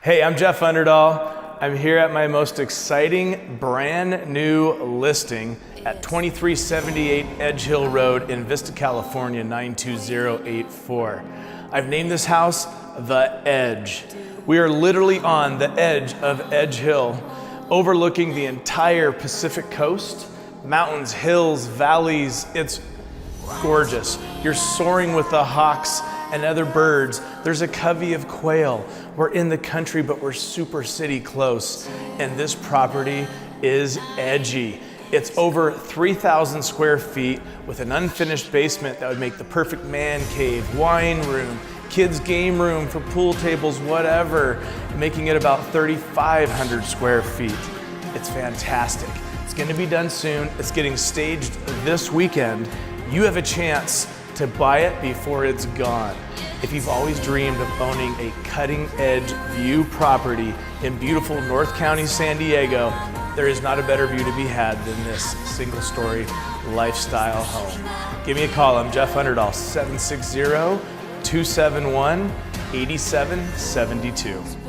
Hey, I'm Jeff Underdahl. I'm here at my most exciting brand new listing at 2378 Edge Hill Road in Vista, California, 92084. I've named this house The Edge. We are literally on the edge of Edge Hill, overlooking the entire Pacific coast, mountains, hills, valleys. It's gorgeous. You're soaring with the hawks and other birds. There's a covey of quail. We're in the country, but we're super city close. And this property is edgy. It's over 3,000 square feet with an unfinished basement that would make the perfect man cave, wine room, kids game room for pool tables, whatever, making it about 3,500 square feet. It's fantastic. It's gonna be done soon. It's getting staged this weekend. You have a chance to buy it before it's gone. If you've always dreamed of owning a cutting-edge view property in beautiful North County, San Diego, there is not a better view to be had than this single-story lifestyle home. Give me a call. I'm Jeff Underdahl, 760-271-8772.